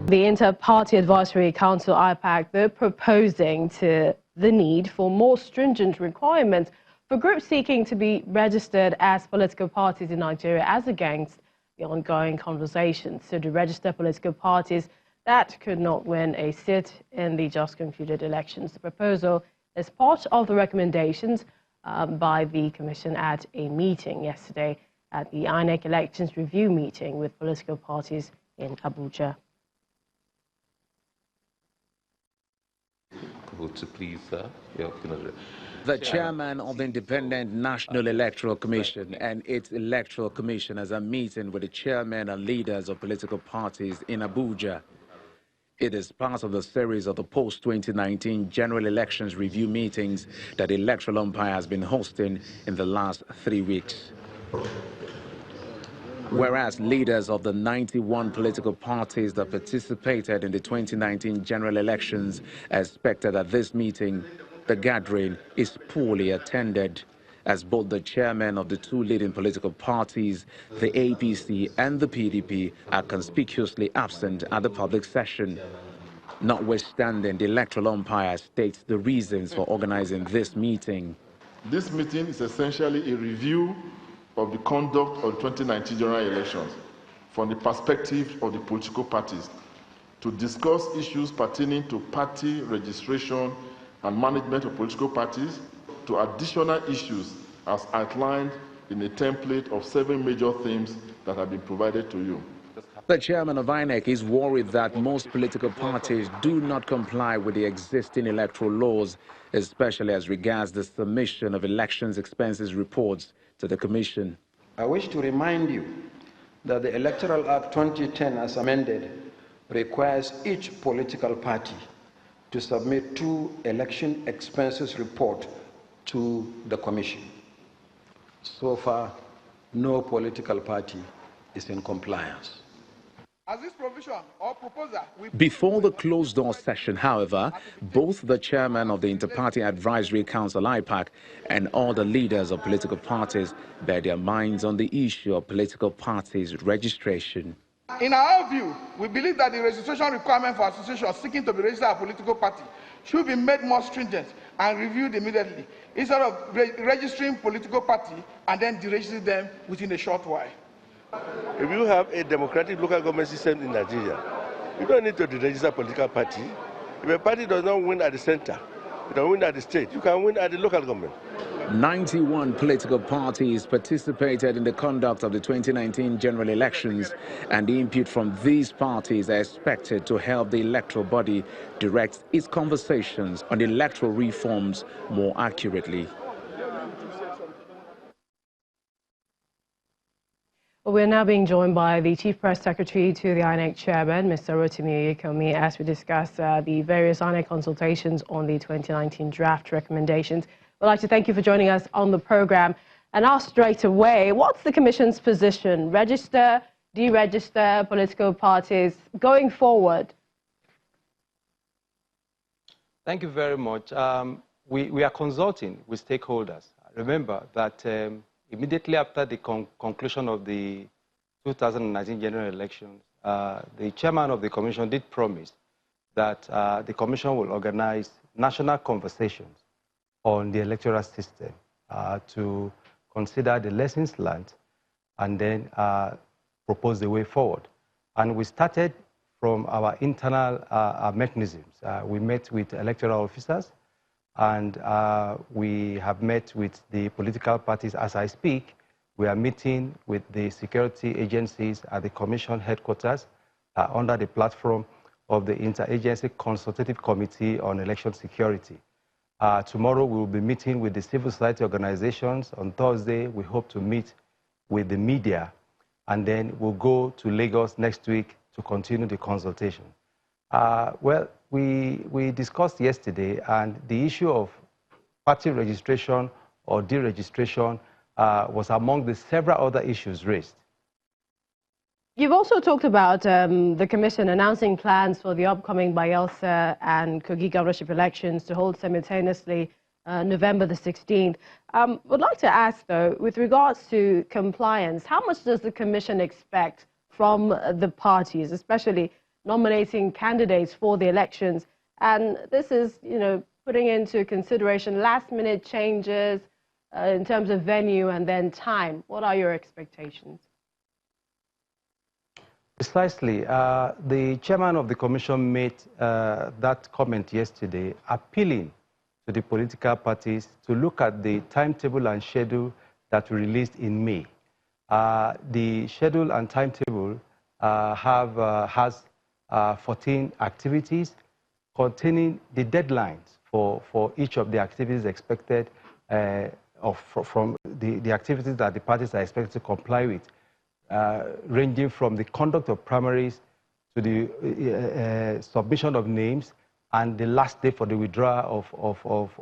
The Inter-Party Advisory Council, IPAC, they're proposing the need for more stringent requirements for groups seeking to be registered as political parties in Nigeria as against the ongoing conversations to register political parties that could not win a seat in the just concluded elections. The proposal is part of the recommendations by the Commission at a meeting yesterday at the INEC Elections Review meeting with political parties in Abuja. The chairman of the Independent National Electoral Commission and its electoral commissioners are meeting with the chairmen and leaders of political parties in Abuja. It is part of the series of the post-2019 general elections review meetings that the electoral umpire has been hosting in the last 3 weeks. Whereas leaders of the 91 political parties that participated in the 2019 general elections are expected at this meeting, the gathering is poorly attended, as both the chairmen of the two leading political parties, the APC and the PDP, are conspicuously absent at the public session. Notwithstanding, the electoral umpire states the reasons for organizing this meeting. This meeting is essentially a review of the conduct of the 2019 general elections from the perspective of the political parties, to discuss issues pertaining to party registration and management of political parties, to additional issues as outlined in a template of 7 major themes that have been provided to you. The chairman of INEC is worried that most political parties do not comply with the existing electoral laws, especially as regards the submission of elections expenses reports to the Commission. I wish to remind you that the Electoral Act 2010, as amended, requires each political party to submit 2 election expenses reports to the Commission. So far, no political party is in compliance. As this provision or proposal Before the closed-door session, however, both the chairman of the Inter-Party Advisory Council, IPAC, and all the leaders of political parties bear their minds on the issue of political parties' registration. In our view, we believe that the registration requirement for associations seeking to be registered as a political party should be made more stringent and reviewed immediately, instead of registering political party and then deregistering them within a short while. If you have a democratic local government system in Nigeria, you don't need to deregister a political party. If a party does not win at the center, you don't win at the state, you can win at the local government. 91 political parties participated in the conduct of the 2019 general elections, and the input from these parties are expected to help the electoral body direct its conversations on electoral reforms more accurately. We're now being joined by the Chief Press Secretary to the INEC Chairman, Mr. Rotimi Oyekomi, as we discuss the various INEC consultations on the 2019 draft recommendations. We'd like to thank you for joining us on the program and ask straight away, what's the Commission's position? Register, deregister political parties going forward? Thank you very much. We are consulting with stakeholders. Remember that immediately after the conclusion of the 2019 general elections, the chairman of the Commission did promise that the Commission will organize national conversations on the electoral system to consider the lessons learned and then propose the way forward. And we started from our internal mechanisms. We met with electoral officers, and we have met with the political parties as I speak. We are meeting with the security agencies at the Commission headquarters under the platform of the Interagency Consultative Committee on Election Security. Tomorrow we will be meeting with the civil society organizations. On Thursday, we hope to meet with the media, and then we'll go to Lagos next week to continue the consultation. Well, we discussed yesterday, and the issue of party registration or deregistration was among the several other issues raised. You've also talked about the Commission announcing plans for the upcoming Bayelsa and Kogi governorship elections to hold simultaneously November the 16th. Would like to ask, though, with regards to compliance, how much does the Commission expect from the parties, especially nominating candidates for the elections. And this is, putting into consideration last-minute changes in terms of venue and then time. What are your expectations? Precisely. The chairman of the commission made that comment yesterday, appealing to the political parties to look at the timetable and schedule that we released in May. The schedule and timetable has 14 activities containing the deadlines for each of the activities expected from the activities that the parties are expected to comply with, ranging from the conduct of primaries to the submission of names and the last day for the withdrawal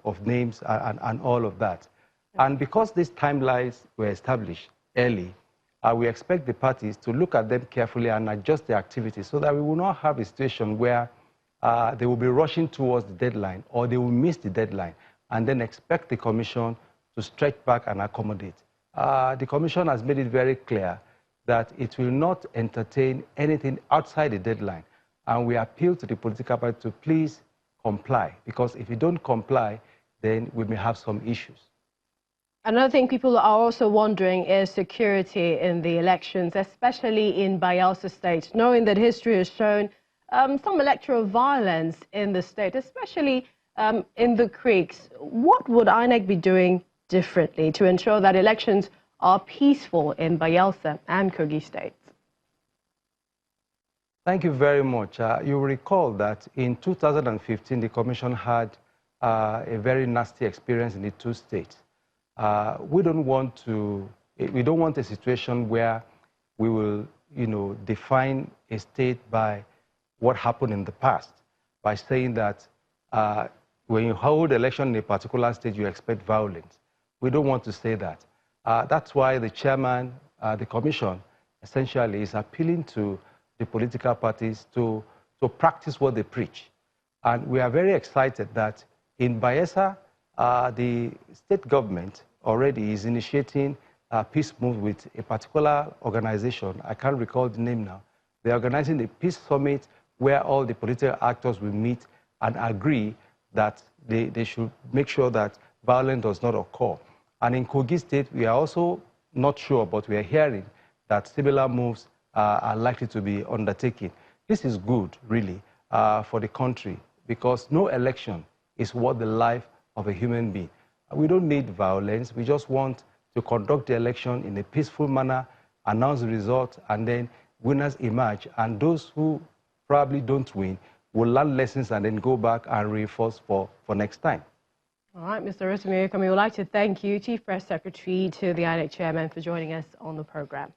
of names and all of that. And because these timelines were established early, we expect the parties to look at them carefully and adjust their activities so that we will not have a situation where they will be rushing towards the deadline or they will miss the deadline and then expect the commission to stretch back and accommodate. The commission has made it very clear that it will not entertain anything outside the deadline. And we appeal to the political party to please comply, because if you don't comply, then we may have some issues. Another thing people are also wondering is security in the elections, especially in Bayelsa State, knowing that history has shown some electoral violence in the state, especially in the creeks. What would INEC be doing differently to ensure that elections are peaceful in Bayelsa and Kogi states? Thank you very much. You recall that in 2015, the Commission had a very nasty experience in the two states. We don't want a situation where we will, define a state by what happened in the past, by saying that when you hold election in a particular state, you expect violence. We don't want to say that. That's why the chairman, the commission, essentially is appealing to the political parties to practice what they preach. And we are very excited that in Bayelsa, the state government already is initiating a peace move with a particular organization. I can't recall the name now. They're organizing a peace summit where all the political actors will meet and agree that they should make sure that violence does not occur. And in Kogi State, we are also not sure, but we are hearing that similar moves are likely to be undertaken. This is good, really, for the country, because no election is worth the life of a human being. We don't need violence. We just want to conduct the election in a peaceful manner, announce the result, and then winners emerge. And those who probably don't win will learn lessons and then go back and reinforce for next time. All right, Mr. Rotimi, we would like to thank you, Chief Press Secretary to the INEC Chairman, for joining us on the program.